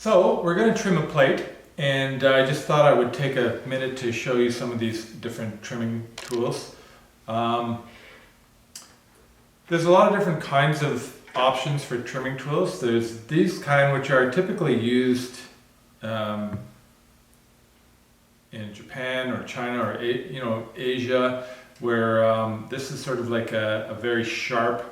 So we're going to trim a plate, and I just thought I would take a minute to show you some of these different trimming tools. There's a lot of different kinds of options for trimming tools. There's these kind which are typically used in Japan or China or Asia, where this is sort of like a very sharp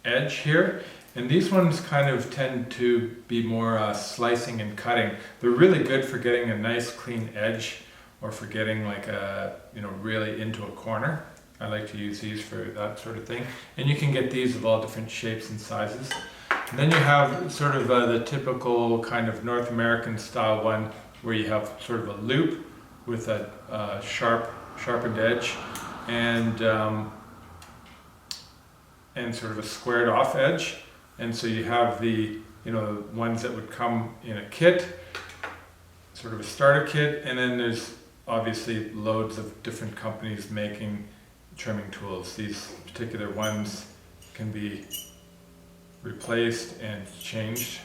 edge here. And these ones kind of tend to be more slicing and cutting. They're really good for getting a nice clean edge or for getting like really into a corner. I like to use these for that sort of thing. And you can get these of all different shapes and sizes. And then you have sort of the typical kind of North American style one where you have sort of a loop with a sharpened edge and sort of a squared off edge. And so you have the ones that would come in a kit, sort of a starter kit, and then there's obviously loads of different companies making trimming tools. These particular ones can be replaced and changed.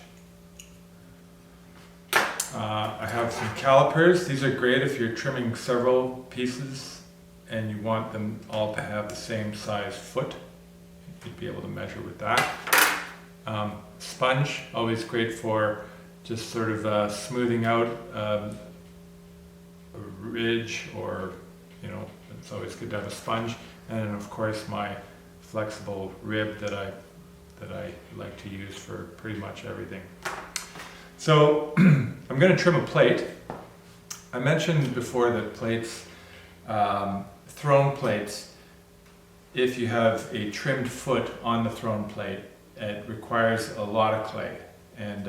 I have some calipers. These are great if you're trimming several pieces and you want them all to have the same size foot. You'd be able to measure with that. Sponge, always great for just sort of smoothing out a ridge, or it's always good to have a sponge. And then of course my flexible rib that I like to use for pretty much everything. So I'm going to trim a plate. I mentioned before that plates, thrown plates, if you have a trimmed foot on the thrown plate, it requires a lot of clay, and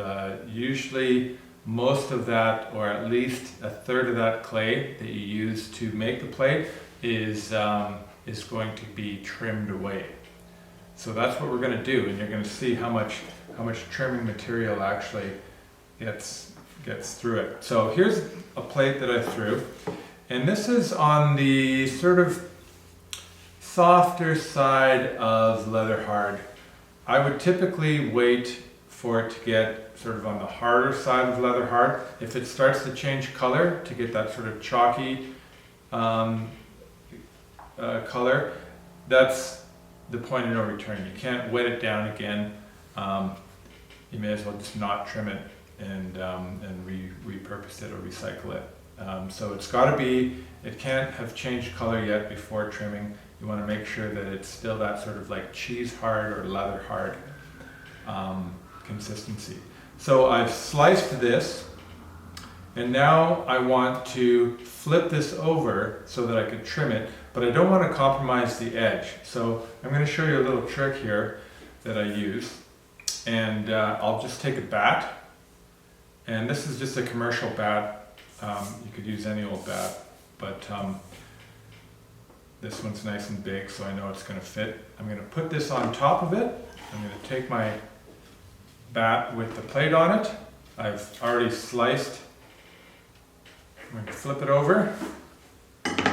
usually most of that, or at least a third of that clay that you use to make the plate is going to be trimmed away. So that's what we're going to do, and you're going to see how much trimming material actually gets through it. So here's a plate that I threw, and this is on the sort of softer side of leather hard. I would typically wait for it to get sort of on the harder side of leather hard. If it starts to change color, to get that sort of chalky color, that's the point of no return. You can't wet it down again. You may as well just not trim it and repurpose it or recycle it. So it's got to be, it can't have changed color yet before trimming. You want to make sure that it's still that sort of like cheese hard or leather hard consistency. So I've sliced this, and now I want to flip this over so that I could trim it, but I don't want to compromise the edge. So I'm going to show you a little trick here that I use, and I'll just take a bat, and this is just a commercial bat. You could use any old bat, but this one's nice and big, so I know it's going to fit. I'm going to put this on top of it. I'm going to take my bat with the plate on it. I've already sliced. I'm going to flip it over.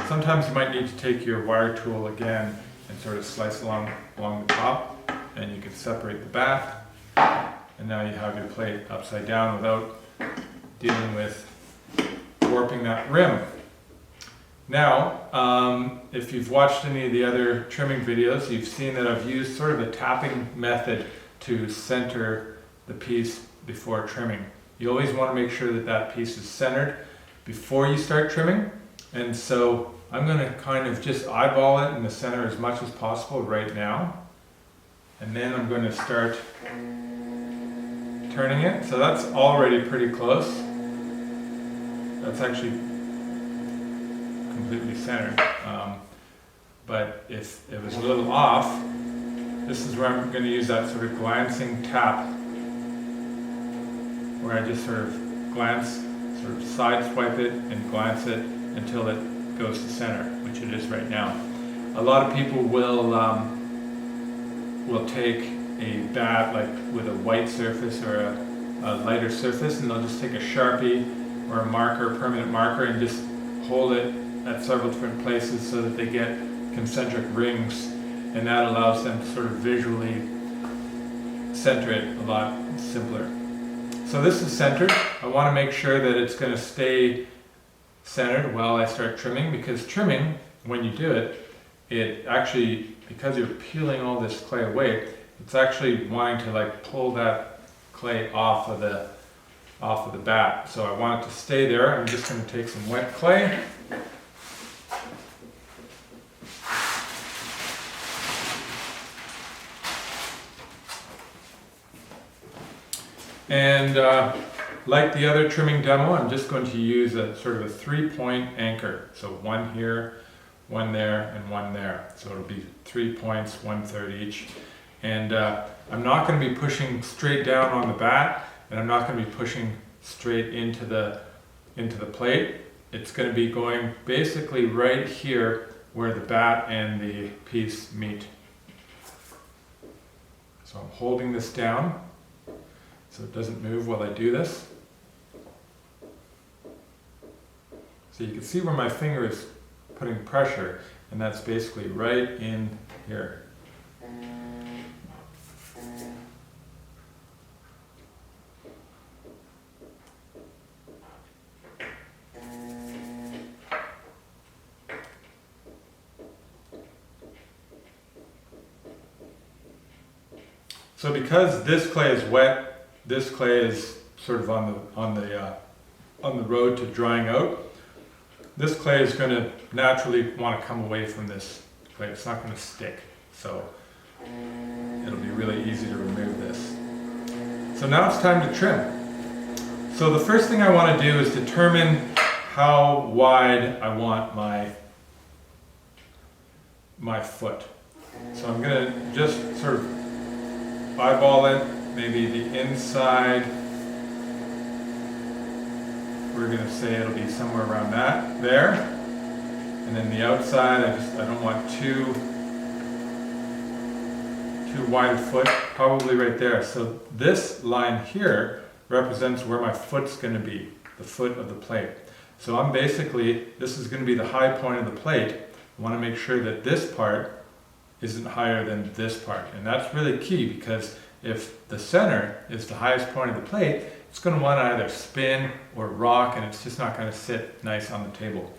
Sometimes you might need to take your wire tool again and sort of slice along the top, and you can separate the bat. And now you have your plate upside down without dealing with warping that rim. Now, if you've watched any of the other trimming videos, you've seen that I've used sort of a tapping method to center the piece before trimming. You always want to make sure that that piece is centered before you start trimming. And so I'm going to kind of just eyeball it in the center as much as possible right now. And then I'm going to start turning it. So that's already pretty close. That's actually completely centered, but if it was a little off, this is where I'm going to use that sort of glancing tap, where I just sort of glance, sort of side swipe it and glance it until it goes to center, which it is right now. A lot of people will take a bat like with a white surface or a lighter surface, and they'll just take a Sharpie or a marker, a permanent marker, and just hold it at several different places so that they get concentric rings, and that allows them to sort of visually center it a lot simpler. So this is centered. I want to make sure that it's going to stay centered while I start trimming, because trimming, when you do it, it actually, because you're peeling all this clay away, it's actually wanting to like pull that clay off of the bat. So I want it to stay there. I'm just going to take some wet clay. And like the other trimming demo, I'm just going to use a sort of a 3-point anchor. So one here, one there, and one there. So it'll be 3 points, 1/3 each. And I'm not going to be pushing straight down on the bat, and I'm not going to be pushing straight into the plate. It's going to be going basically right here where the bat and the piece meet. So I'm holding this down so it doesn't move while I do this. So you can see where my finger is putting pressure, and that's basically right in here. So because this clay is wet, this clay is sort of on the road to drying out. This clay is going to naturally want to come away from this clay. It's not going to stick, so it'll be really easy to remove this. So now it's time to trim. So the first thing I want to do is determine how wide I want my foot. So I'm going to just sort of eyeball it, maybe the inside, we're going to say it'll be somewhere around that, there. And then the outside, I don't want too wide a foot, probably right there. So this line here represents where my foot's going to be, the foot of the plate. So I'm basically, this is going to be the high point of the plate. I want to make sure that this part isn't higher than this part. And that's really key, because if the center is the highest point of the plate, it's going to want to either spin or rock, and it's just not going to sit nice on the table.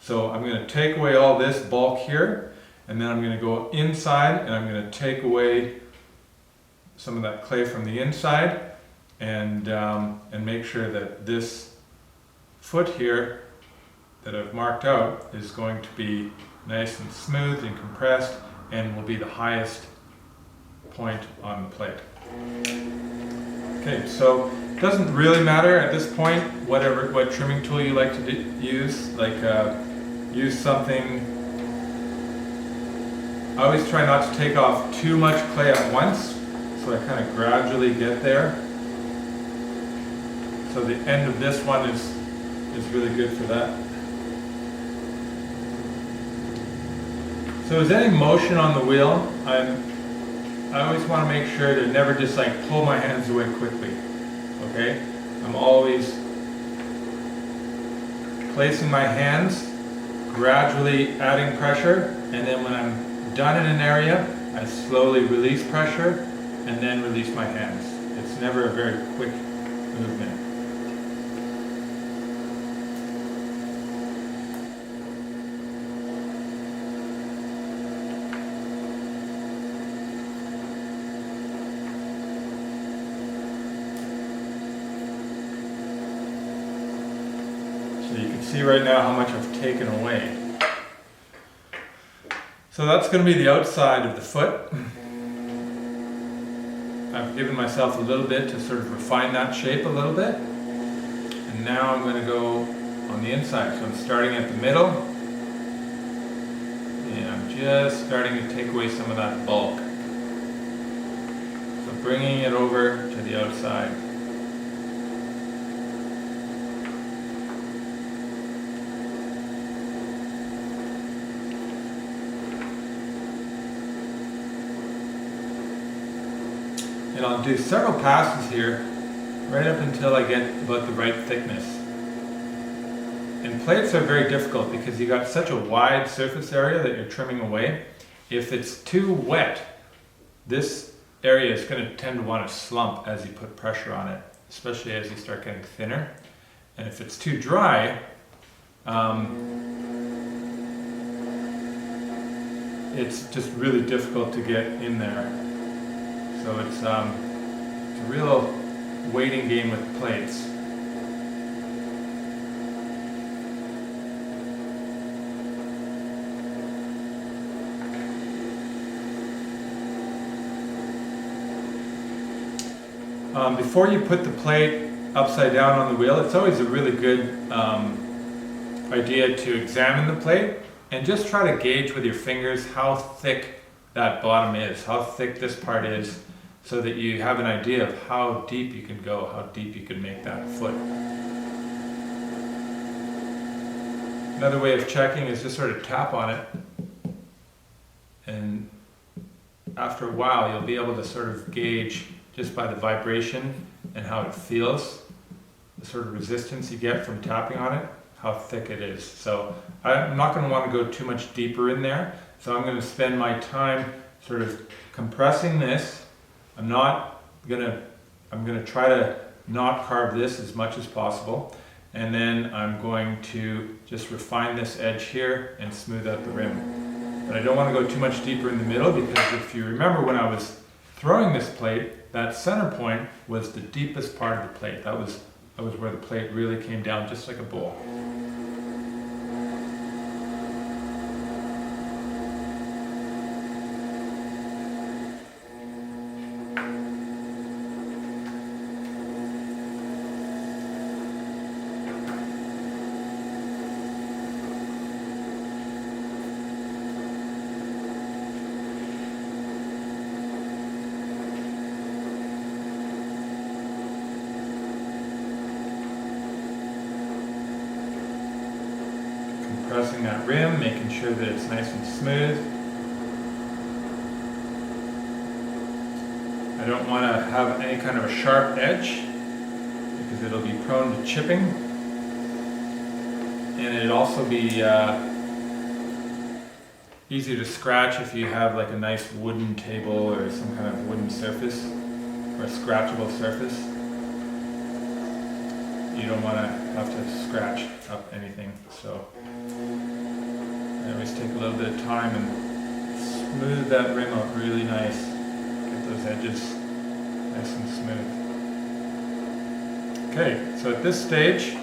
So I'm going to take away all this bulk here, and then I'm going to go inside and I'm going to take away some of that clay from the inside, and make sure that this foot here that I've marked out is going to be nice and smooth and compressed, and will be the highest point on the plate. Okay, so it doesn't really matter at this point what trimming tool you like to use. Like use something. I always try not to take off too much clay at once, so I kind of gradually get there. So the end of this one is really good for that. So is any motion on the wheel? I always want to make sure to never just like pull my hands away quickly. Okay? I'm always placing my hands, gradually adding pressure, and then when I'm done in an area, I slowly release pressure and then release my hands. It's never a very quick movement. So you can see right now how much I've taken away. So that's going to be the outside of the foot. I've given myself a little bit to sort of refine that shape a little bit. And now I'm going to go on the inside. So I'm starting at the middle. And I'm just starting to take away some of that bulk. So bringing it over to the outside. And I'll do several passes here, right up until I get about the right thickness. And plates are very difficult because you got such a wide surface area that you're trimming away. If it's too wet, this area is going to tend to want to slump as you put pressure on it. especially as you start getting thinner. And if it's too dry, it's just really difficult to get in there. So it's a real waiting game with plates. Before you put the plate upside down on the wheel, it's always a really good idea to examine the plate and just try to gauge with your fingers how thick that bottom is, how thick this part is, so that you have an idea of how deep you can go, how deep you can make that foot. Another way of checking is just sort of tap on it, and after a while you'll be able to sort of gauge just by the vibration and how it feels, the sort of resistance you get from tapping on it, how thick it is. So I'm not going to want to go too much deeper in there, so I'm going to spend my time sort of compressing this. I'm going to try to not carve this as much as possible, and then I'm going to just refine this edge here and smooth out the rim. But I don't want to go too much deeper in the middle, because if you remember when I was throwing this plate, that center point was the deepest part of the plate. That was where the plate really came down, just like a bowl. Pressing that rim, making sure that it's nice and smooth. I don't want to have any kind of a sharp edge, because it'll be prone to chipping. And it'd also be easy to scratch if you have like a nice wooden table or some kind of wooden surface, or a scratchable surface. You don't want to have to scratch up anything. So I always take a little bit of time and smooth that rim out really nice. Get those edges nice and smooth. Okay, so at this stage,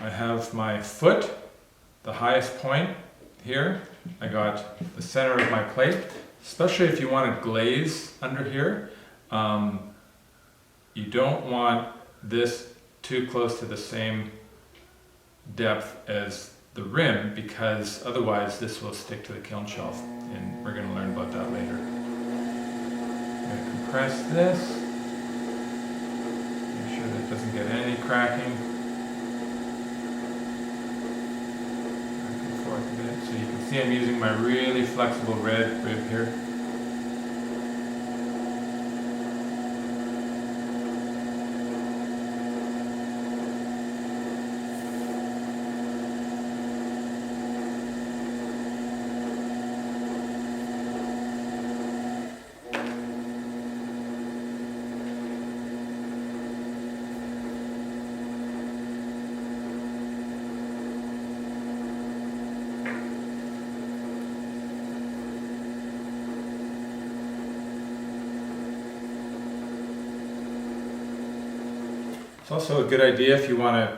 I have my foot, the highest point here. I got the center of my plate. Especially if you want to glaze under here, you don't want this too close to the same depth as the rim, because otherwise this will stick to the kiln shelf, and we're going to learn about that later. I'm going to compress this, make sure that it doesn't get any cracking. Back and forth a bit. So you can see I'm using my really flexible red rib here. It's also a good idea if you want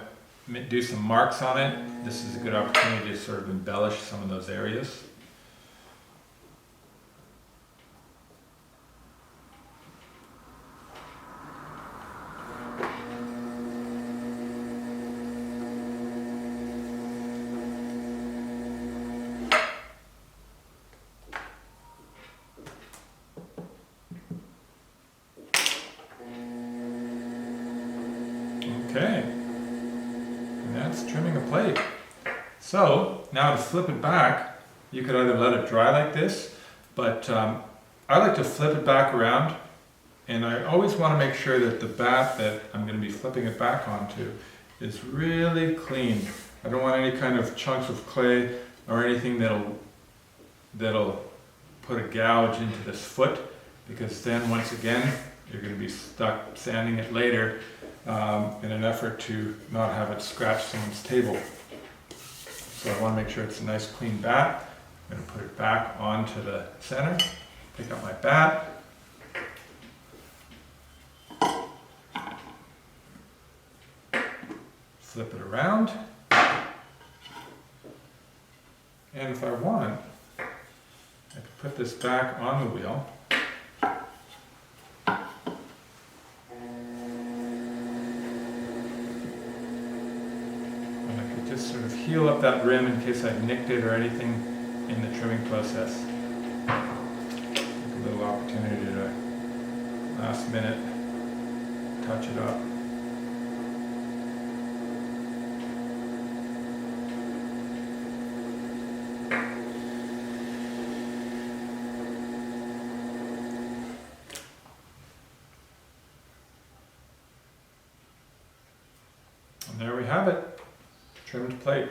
to do some marks on it. This is a good opportunity to sort of embellish some of those areas. Okay, and that's trimming a plate. So now to flip it back, you could either let it dry like this, but I like to flip it back around, and I always want to make sure that the bat that I'm going to be flipping it back onto is really clean. I don't want any kind of chunks of clay or anything that'll put a gouge into this foot, because then once again you're going to be stuck sanding it later in an effort to not have it scratch someone's table. So I want to make sure it's a nice clean bat. I'm going to put it back onto the center, pick up my bat. Flip it around. And if I want, I can put this back on the wheel. And I could just sort of heal up that rim in case I nicked it or anything in the trimming process. Take a little opportunity to last minute touch it up. And there we have it, trimmed plate.